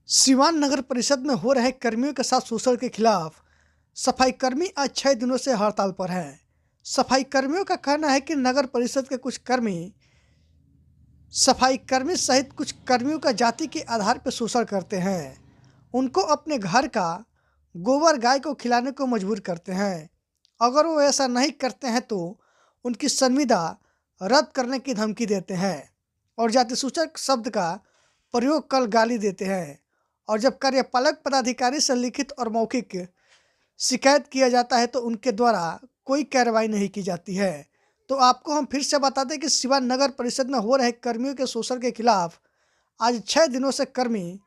सिवान नगर परिषद में हो रहे कर्मियों के साथ शोषण के खिलाफ सफाई कर्मी आज 6 दिनों से हड़ताल पर हैं। सफाई कर्मियों का कहना है कि नगर परिषद के कुछ कर्मी सफाई कर्मी सहित कुछ कर्मियों का जाति के आधार पर शोषण करते हैं। उनको अपने घर का गोबर गाय को खिलाने को मजबूर करते हैं। अगर वो ऐसा नहीं करते हैं तो उनकी संविदा रद्द करने की धमकी देते हैं और जाति सूचक शब्द का प्रयोग कर गाली देते हैं। और जब कार्यपालक पदाधिकारी से लिखित और मौखिक शिकायत किया जाता है तो उनके द्वारा कोई कार्रवाई नहीं की जाती है। तो आपको हम फिर से बता दें कि सिवान नगर परिषद में हो रहे कर्मियों के शोषण के खिलाफ आज 6 दिनों से कर्मी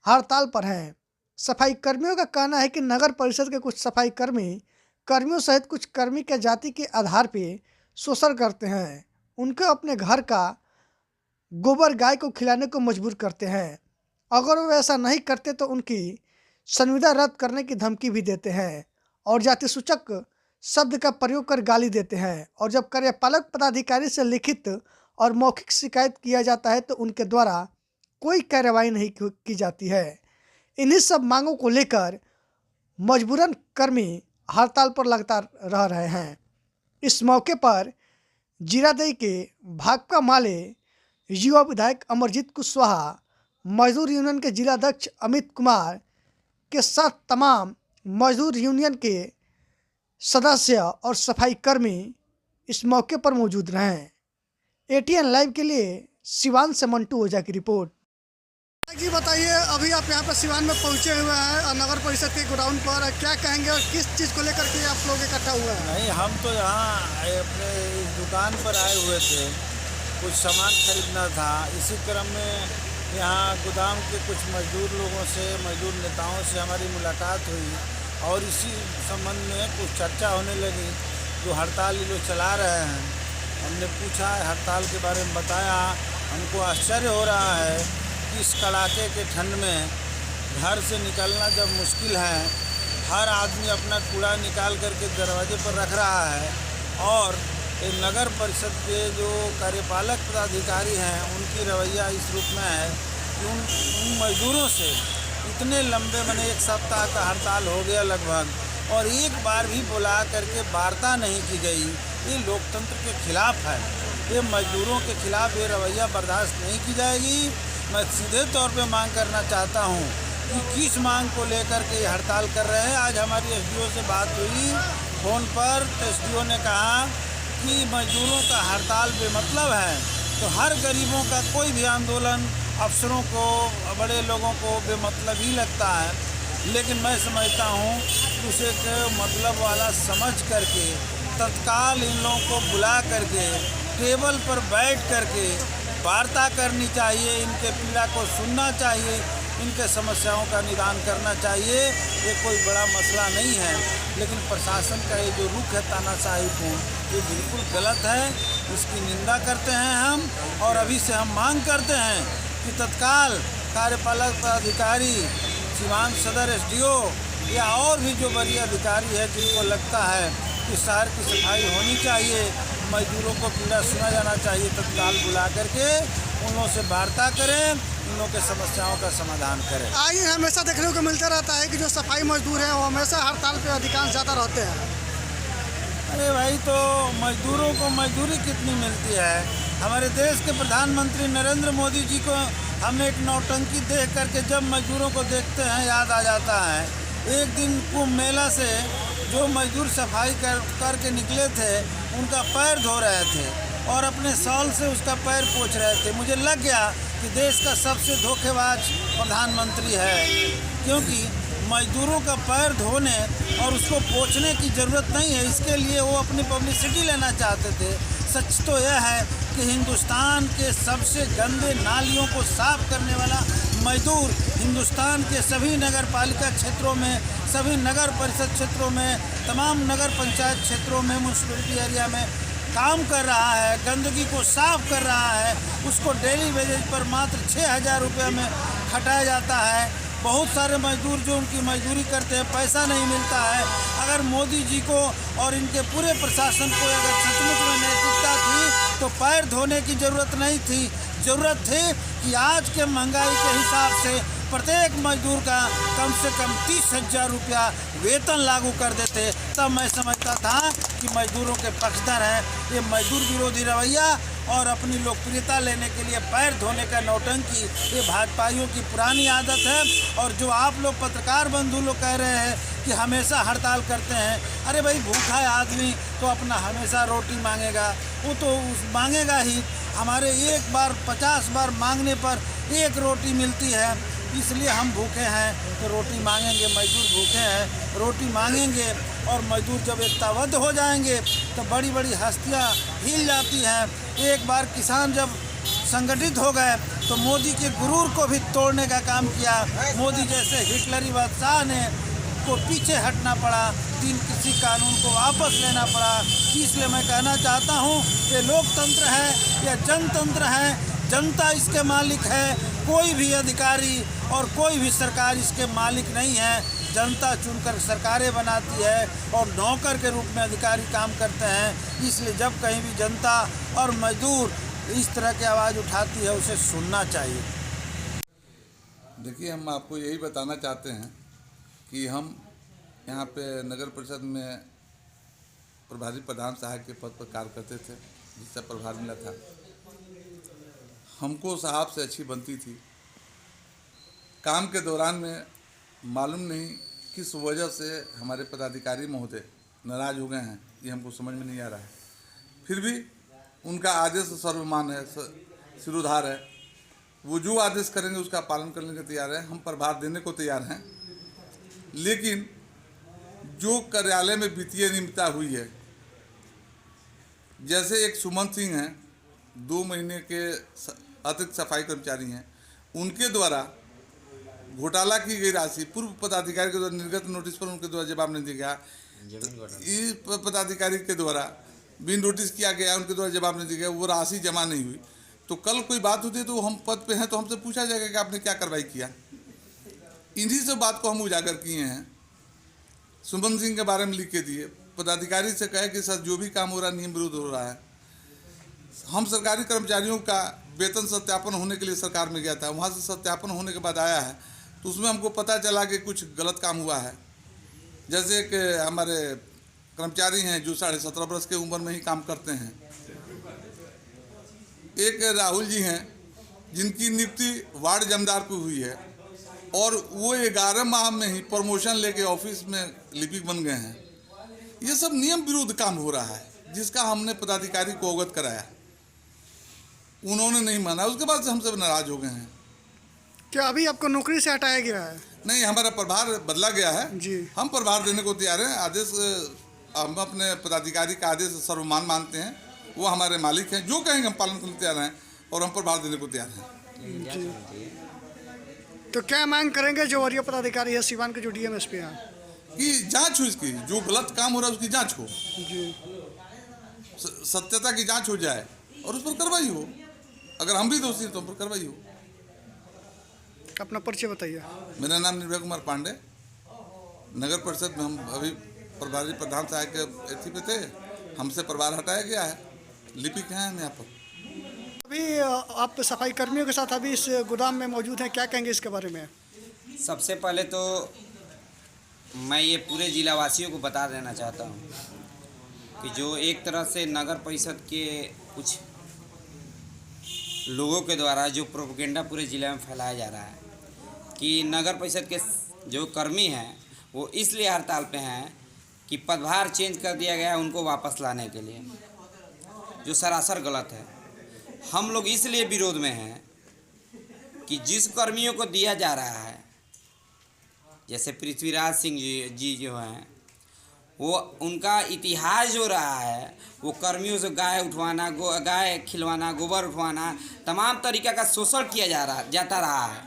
हड़ताल पर हैं। सफाई कर्मियों का कहना है कि नगर परिषद के कुछ सफाई कर्मियों सहित कुछ कर्मी के जाति के आधार पर शोषण करते हैं। उनको अपने घर का गोबर गाय को खिलाने को मजबूर करते हैं। अगर वो ऐसा नहीं करते तो उनकी संविदा रद्द करने की धमकी भी देते हैं और जाति सूचक शब्द का प्रयोग कर गाली देते हैं। और जब कार्यपालक पदाधिकारी से लिखित और मौखिक शिकायत किया जाता है तो उनके द्वारा कोई कार्रवाई नहीं की जाती है। इन्हीं सब मांगों को लेकर मजबूरन कर्मी हड़ताल पर लगातार रह रहे हैं। इस मौके पर जीरादेई के भाकपा माले युवा विधायक अमरजीत कुशवाहा, मजदूर यूनियन के जिलाध्यक्ष अमित कुमार के साथ तमाम मजदूर यूनियन के सदस्य और सफाई कर्मी इस मौके पर मौजूद रहे। एटीएन लाइव के लिए सिवान से मंटू ओझा की रिपोर्ट। जी बताइए, अभी आप यहाँ पर सिवान में पहुँचे हुए हैं और नगर परिषद के गोडाउन पर, क्या कहेंगे और किस चीज़ को लेकर के आप लोग इकट्ठा हुए हैं? नहीं, हम तो यहाँ अपने इस दुकान पर आए हुए थे, कुछ सामान खरीदना था। इसी क्रम में यहाँ गोदाम के कुछ मजदूर लोगों से, मजदूर नेताओं से हमारी मुलाकात हुई और इसी संबंध में कुछ चर्चा होने लगी। जो हड़ताल ये लोग चला रहे हैं, हमने पूछा, हड़ताल के बारे में बताया। हमको आश्चर्य हो रहा है कि इस कड़ाके के ठंड में घर से निकलना जब मुश्किल है, हर आदमी अपना कूड़ा निकाल करके दरवाजे पर रख रहा है और ये नगर परिषद के जो कार्यपालक पदाधिकारी हैं उनकी रवैया इस रूप में है कि उन मजदूरों से इतने लंबे मैंने 1 सप्ताह का हड़ताल हो गया लगभग और एक बार भी बुला करके वार्ता नहीं की गई। ये लोकतंत्र के खिलाफ है। ये मजदूरों के खिलाफ ये रवैया बर्दाश्त नहीं की जाएगी। मैं सीधे तौर पे मांग करना चाहता हूँ कि किस मांग को लेकर के ये हड़ताल कर रहे हैं। आज हमारी एसडीओ से बात हुई फ़ोन पर, तो एसडीओ ने कहा कि मजदूरों का हड़ताल बेमतलब है। तो हर गरीबों का कोई भी आंदोलन अफसरों को, बड़े लोगों को बेमतलब ही लगता है, लेकिन मैं समझता हूँ कि उसे मतलब वाला समझ करके तत्काल इन लोगों को बुला करके टेबल पर बैठ करके वार्ता करनी चाहिए। इनके पीड़ा को सुनना चाहिए, इनके समस्याओं का निदान करना चाहिए। ये कोई बड़ा मसला नहीं है, लेकिन प्रशासन का ये जो रुख है तानाशाही को, ये बिल्कुल गलत है। इसकी निंदा करते हैं हम और अभी से हम मांग करते हैं कि तत्काल कार्यपालक पदाधिकारी, सिवान सदर एसडीओ या और भी जो बड़ी अधिकारी है जिनको लगता है कि शहर की सफाई होनी चाहिए, मजदूरों को पीड़ा सुना जाना चाहिए, तत्काल बुला करके उन लोगों से वार्ता करें, उन लोगों के समस्याओं का समाधान करें। आइए, हमेशा देखने को मिलता रहता है कि जो सफाई मजदूर हैं वो हमेशा हड़ताल पे अधिकांश ज़्यादा रहते हैं। अरे भाई, तो मजदूरों को मजदूरी कितनी मिलती है? हमारे देश के प्रधानमंत्री नरेंद्र मोदी जी को हम एक नौटंकी देख करके जब मजदूरों को देखते हैं याद आ जाता है। एक दिन कुंभ मेला से जो मजदूर सफाई करके निकले थे, उनका पैर धो रहे थे और अपने शॉल से उसका पैर पोंछ रहे थे। मुझे लग गया कि देश का सबसे धोखेबाज प्रधानमंत्री है, क्योंकि मजदूरों का पैर धोने और उसको पोंछने की ज़रूरत नहीं है। इसके लिए वो अपनी पब्लिसिटी लेना चाहते थे। सच तो यह है कि हिंदुस्तान के सबसे गंदे नालियों को साफ करने वाला मजदूर हिंदुस्तान के सभी नगर पालिका क्षेत्रों में, सभी नगर परिषद क्षेत्रों में, तमाम नगर पंचायत क्षेत्रों में, म्यूनसिपलिटी एरिया में काम कर रहा है, गंदगी को साफ कर रहा है। उसको डेली वेजेज पर मात्र 6,000 रुपये में खटाया जाता है। बहुत सारे मजदूर जो उनकी मजदूरी करते हैं, पैसा नहीं मिलता है। अगर मोदी जी को और इनके पूरे प्रशासन को अगर सचमुच में नैतिकता थी तो पैर धोने की ज़रूरत नहीं थी। ज़रूरत थी कि आज के महंगाई के हिसाब से प्रत्येक मजदूर का कम से कम 30,000 रुपया वेतन लागू कर देते, तब मैं समझता था कि मजदूरों के पक्षधर हैं। ये मजदूर विरोधी रवैया और अपनी लोकप्रियता लेने के लिए पैर धोने का नौटंकी, ये भाजपाइयों की पुरानी आदत है। और जो आप लोग पत्रकार बंधु लोग कह रहे हैं कि हमेशा हड़ताल करते हैं, अरे भाई भूखा आदमी तो अपना हमेशा रोटी मांगेगा, वो तो मांगेगा ही। हमारे एक बार 50 बार मांगने पर एक रोटी मिलती है, इसलिए हम भूखे हैं तो रोटी मांगेंगे। मजदूर भूखे हैं, रोटी मांगेंगे। और मजदूर जब एकताबद्ध हो जाएंगे तो बड़ी बड़ी हस्तियां हिल जाती हैं। एक बार किसान जब संगठित हो गए तो मोदी के गुरूर को भी तोड़ने का काम किया। मोदी जैसे हिटलरी बादशाह ने को पीछे हटना पड़ा, 3 कृषि कानून को वापस लेना पड़ा। इसलिए मैं कहना चाहता हूँ, ये लोकतंत्र है या जनतंत्र है, जनता इसके मालिक है। कोई भी अधिकारी और कोई भी सरकार इसके मालिक नहीं है। जनता चुनकर सरकारें बनाती है और नौकर के रूप में अधिकारी काम करते हैं। इसलिए जब कहीं भी जनता और मजदूर इस तरह की आवाज़ उठाती है, उसे सुनना चाहिए। देखिए, हम आपको यही बताना चाहते हैं कि हम यहाँ पे नगर परिषद में प्रभारी प्रधान सहायक के पद पर कार्य करते थे, जिससे प्रभार मिला था। हमको साहब से अच्छी बनती थी। काम के दौरान में मालूम नहीं किस वजह से हमारे पदाधिकारी महोदय नाराज़ हो गए हैं, ये हमको समझ में नहीं आ रहा है। फिर भी उनका आदेश सर्वमान्य है, सिरोधार है। वो जो आदेश करेंगे उसका पालन करने के तैयार है। हम प्रभार देने को तैयार हैं, लेकिन जो कार्यालय में वित्तीय अनियमितता हुई है, जैसे एक सुमन सिंह हैं, 2 महीने के अतिरिक्त सफाई कर्मचारी हैं, उनके द्वारा घोटाला की गई राशि पूर्व पदाधिकारी के द्वारा निर्गत नोटिस पर उनके द्वारा जवाब नहीं दिया गया। इस पदाधिकारी के द्वारा भी नोटिस किया गया, उनके द्वारा जवाब नहीं दिया गया, वो राशि जमा नहीं हुई। तो कल कोई बात होती है तो हम पद पे हैं तो हमसे पूछा जाएगा कि आपने क्या कार्रवाई किया। इन्हीं सब बात को हम उजागर किए हैं। सुमन सिंह के बारे में लिख के दिए, पदाधिकारी से कहे कि सर जो भी काम हो रहा है नियम विरुद्ध हो रहा है। हम सरकारी कर्मचारियों का वेतन सत्यापन होने के लिए सरकार में गया था, वहाँ से सत्यापन होने के बाद आया है तो उसमें हमको पता चला कि कुछ गलत काम हुआ है। जैसे कि हमारे कर्मचारी हैं जो 17.5 वर्ष के उम्र में ही काम करते हैं। एक राहुल जी हैं जिनकी नियुक्ति वार्ड जमदार पे हुई है और वो 11 माह में ही प्रमोशन लेके ऑफिस में लिपिक बन गए हैं। ये सब नियम विरुद्ध काम हो रहा है, जिसका हमने पदाधिकारी को अवगत कराया, उन्होंने नहीं माना। उसके बाद से हम सब नाराज हो गए हैं। क्या अभी आपको नौकरी से हटाया गया है? नहीं, हमारा प्रभार बदला गया है जी। हम प्रभार देने को तैयार हैं। आदेश हम अपने पदाधिकारी का आदेश सर्वमान मानते हैं, वो हमारे मालिक हैं, जो कहेंगे हम पालन करने तैयार हैं और हम प्रभार देने को तैयार हैं। तो क्या मांग करेंगे जो वरीय पदाधिकारी है सिवान के, जो डीएमएसपी हैं, कि जांच हो, इसकी जो गलत काम हो रहा है उसकी जांच हो जी, सत्यता की जांच हो जाए और उस पर कार्रवाई हो। अगर हम भी दोषी हैं तो हम पर कार्रवाई हो। अपना परिचय बताइए। मेरा नाम निर्भय कुमार पांडे, नगर परिषद में हम अभी प्रभारी प्रधान सहायक के एथी पे थे, हमसे प्रभार हटाया गया है, लिपिक हैं हम यहाँ पर। अभी आप सफाई कर्मियों के साथ अभी इस गोदाम में मौजूद हैं, क्या कहेंगे इसके बारे में? सबसे पहले तो मैं ये पूरे जिलावासियों को बता देना चाहता हूँ कि जो एक तरह से नगर परिषद के कुछ लोगों के द्वारा जो प्रोपेगेंडा पूरे ज़िले में फैलाया जा रहा है कि नगर परिषद के जो कर्मी हैं वो इसलिए हड़ताल पे हैं कि पदभार चेंज कर दिया गया है उनको वापस लाने के लिए, जो सरासर गलत है। हम लोग इसलिए विरोध में हैं कि जिस कर्मियों को दिया जा रहा है, जैसे पृथ्वीराज सिंह जी जो हैं, वो उनका इतिहास जो रहा है, वो कर्मियों से गाय उठवाना, गाय खिलवाना, गोबर उठवाना, तमाम तरीक़ा का शोषण किया जाता रहा है।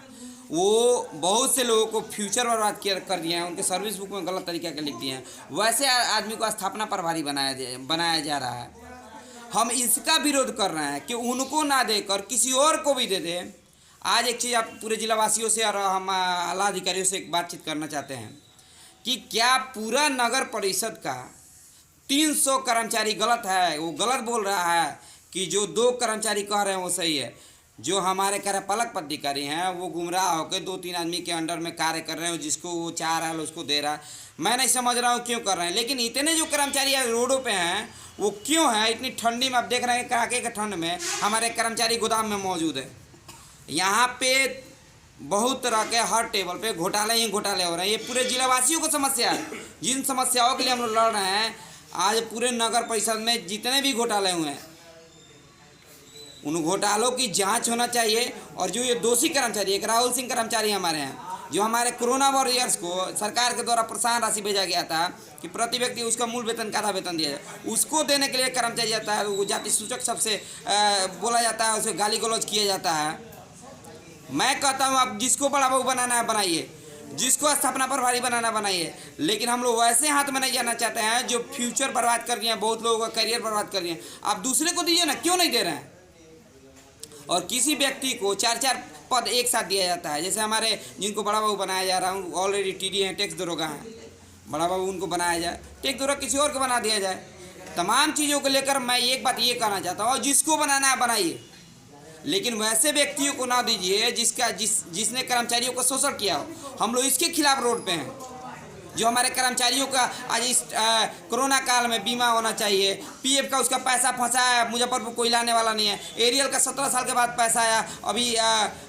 वो बहुत से लोगों को फ्यूचर बर्बाद कर दिए हैं, उनके सर्विस बुक में गलत तरीक़े के लिख दिए हैं। वैसे आदमी को स्थापना प्रभारी बनाया जा रहा है। हम इसका विरोध कर रहे हैं कि उनको ना देकर किसी और को भी दे दें। आज एक चीज़ आप पूरे जिलावासियों से और हम आला अधिकारियों से एक बातचीत करना चाहते हैं कि क्या पूरा नगर परिषद का 300 कर्मचारी गलत है? वो गलत बोल रहा है कि जो 2 कर्मचारी कह रहे हैं वो सही है। जो हमारे कार्यपालक पदाधिकारी हैं वो गुमराह होकर 2-3 आदमी के अंडर में कार्य कर रहे हैं, जिसको वो चाह रहा है उसको दे रहा है। मैं नहीं समझ रहा हूँ क्यों कर रहे हैं। लेकिन इतने जो कर्मचारी रोडों पे हैं वो क्यों हैं? इतनी ठंडी में आप देख रहे हैं, कड़ाके के ठंड में हमारे कर्मचारी गोदाम में मौजूद है। यहाँ पे बहुत तरह के हर टेबल पे घोटाले ही घोटाले हो रहे हैं। ये पूरे जिलावासियों को समस्या है। जिन समस्याओं के लिए हम लोग लड़ रहे हैं, आज पूरे नगर परिषद में जितने भी घोटाले हुए हैं उन घोटालों की जांच होना चाहिए। और जो ये दोषी कर्मचारी, एक राहुल सिंह कर्मचारी हमारे हैं, जो हमारे कोरोना वॉरियर्स को सरकार के द्वारा प्रोत्साहन राशि भेजा गया था कि प्रति व्यक्ति उसका मूल वेतन का आधा वेतन दिया जाए, उसको देने के लिए कर्मचारी जाता है, वो जाति सूचक सबसे बोला जाता है, उसे गाली गलौज किया जाता है। मैं कहता हूँ आप जिसको बड़ा बहू बनाना है बनाइए, जिसको स्थापना प्रभारी बनाना बनाइए, लेकिन हम लोग वैसे हाथ में नहीं जाना चाहते हैं जो फ्यूचर बर्बाद कर दिए हैं, बहुत लोगों का करियर बर्बाद कर दिए हैं। आप दूसरे को दीजिए ना, क्यों नहीं दे रहे हैं? और किसी व्यक्ति को 4-4 पद एक साथ दिया जाता है। जैसे हमारे जिनको बड़ा बाबू बनाया जा रहा है, ऑलरेडी टीडी हैं, टैक्स दरोगा हैं, बड़ा बाबू उनको बनाया जाए, टैक्स दरोगा किसी और को बना दिया जाए। तमाम चीज़ों को लेकर मैं एक बात ये कहना चाहता हूँ, जिसको बनाना है बनाइए, लेकिन वैसे व्यक्तियों को ना दीजिए जिसने कर्मचारियों को शोषण किया हो। हम लोग इसके खिलाफ रोड पे हैं। जो हमारे कर्मचारियों का आज इस कोरोना काल में बीमा होना चाहिए, पीएफ का उसका पैसा फंसा है, मुजफ्फरपुर कोई लाने वाला नहीं है। एरियल का 17 साल के बाद पैसा आया, अभी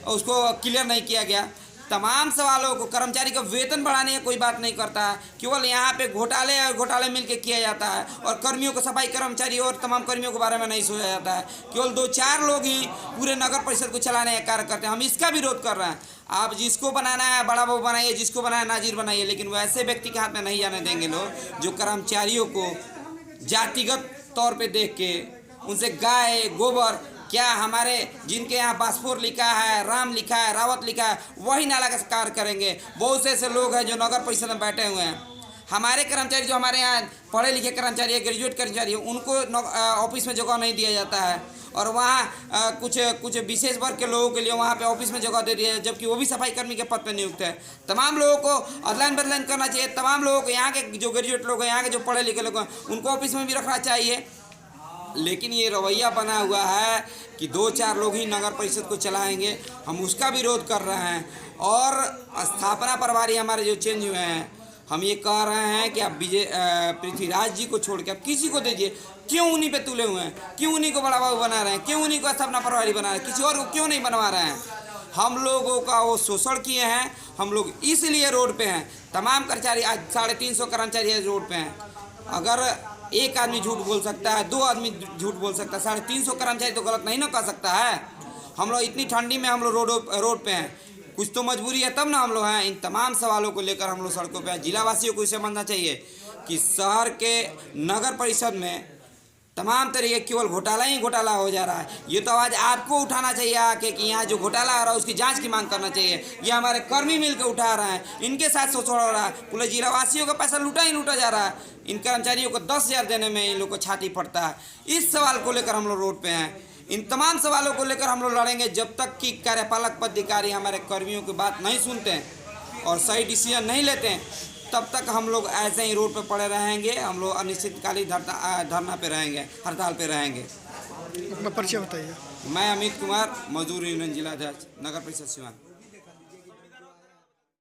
उसको क्लियर नहीं किया गया। तमाम सवालों को, कर्मचारी का वेतन बढ़ाने की कोई बात नहीं करता है, केवल यहाँ पे घोटाले मिलके किया जाता है। और कर्मियों को, सफाई कर्मचारी और तमाम कर्मियों के बारे में नहीं सोचा जाता है। केवल 2-4 लोग ही पूरे नगर परिषद को चलाने का कार्य करते हैं। हम इसका विरोध कर रहे हैं। आप जिसको बनाना है बड़ा बाबू बनाइए, जिसको बनाना है नाजिर बनाइए, लेकिन वैसे व्यक्ति के हाथ में नहीं जाने देंगे लोग जो कर्मचारियों को जातिगत तौर पे देख के उनसे गाय गोबर, क्या हमारे जिनके यहाँ बास्फोर लिखा है, राम लिखा है, रावत लिखा है, वही नाला का कार्य करेंगे। बहुत से ऐसे लोग हैं जो नगर परिषद में बैठे हुए हैं। हमारे कर्मचारी जो हमारे यहाँ पढ़े लिखे कर्मचारी है, ग्रेजुएट कर्मचारी है, उनको ऑफिस में जगह नहीं दिया जाता है। और वहाँ कुछ विशेष वर्ग के लोगों के लिए वहाँ पे ऑफिस में जगह दे दिया है, जबकि वो भी सफाई कर्मी के पद पर नियुक्त है। तमाम लोगों को अदलान बदलान करना चाहिए। तमाम लोगों को, यहाँ के जो ग्रेजुएट लोग हैं, यहाँ के जो पढ़े लिखे लोग हैं, उनको ऑफिस में भी रखना चाहिए। लेकिन ये रवैया बना हुआ है कि 2-4 लोग ही नगर परिषद को चलाएंगे। हम उसका विरोध कर रहे हैं। और स्थापना प्रभारी हमारे जो चेंज हुए हैं, हम ये कह रहे हैं कि आप पृथ्वीराज जी को छोड़ के आप किसी को दीजिए। क्यों उन्हीं पे तुले हुए हैं? क्यों उन्हीं को बड़ा बाबू बना रहे हैं? क्यों उन्हीं को स्थापना प्रभारी बना रहे हैं? किसी और को क्यों नहीं बनवा रहे हैं? हम लोगों का वो शोषण किए हैं। हम लोग इसलिए रोड पे हैं। तमाम कर्मचारी, आज 350 कर्मचारी रोड पे हैं। अगर एक आदमी झूठ बोल सकता है, 2 आदमी झूठ बोल सकता है, 350 कर्मचारी तो गलत नहीं ना कर सकता है। हम लोग इतनी ठंडी में हम लोग रोड पे हैं। कुछ तो मजबूरी है, तब ना हम लोग हैं। इन तमाम सवालों को लेकर हम लोग सड़कों पे हैं। जिलावासियों को इसे समझना चाहिए कि शहर के नगर परिषद में तमाम तरीके केवल घोटाला ही घोटाला हो जा रहा है। ये तो आवाज़ आपको उठाना चाहिए आके कि यहाँ जो घोटाला हो रहा है उसकी जांच की मांग करना चाहिए। ये हमारे कर्मी मिलकर उठा रहे हैं, इनके साथ शोषण हो रहा है। पूरे जिलावासियों का पैसा लूटा जा रहा है। इन कर्मचारियों को 10,000 देने में इन लोग को छाती फटता है। इस सवाल को लेकर हम लोग रोड पे हैं। इन तमाम सवालों को लेकर हम लोग लड़ेंगे जब तक कि कार्यपालक पदाधिकारी हमारे कर्मियों की बात नहीं सुनते हैं और सही डिसीजन नहीं लेते हैं, तब तक हम लोग ऐसे ही रोड पे पड़े रहेंगे। हम लोग अनिश्चितकालीन धरना पे रहेंगे, हड़ताल पे रहेंगे। अपना परिचय बताइए। मैं अमित कुमार, मजदूर यूनियन जिला अध्यक्ष, नगर परिषद सिवान।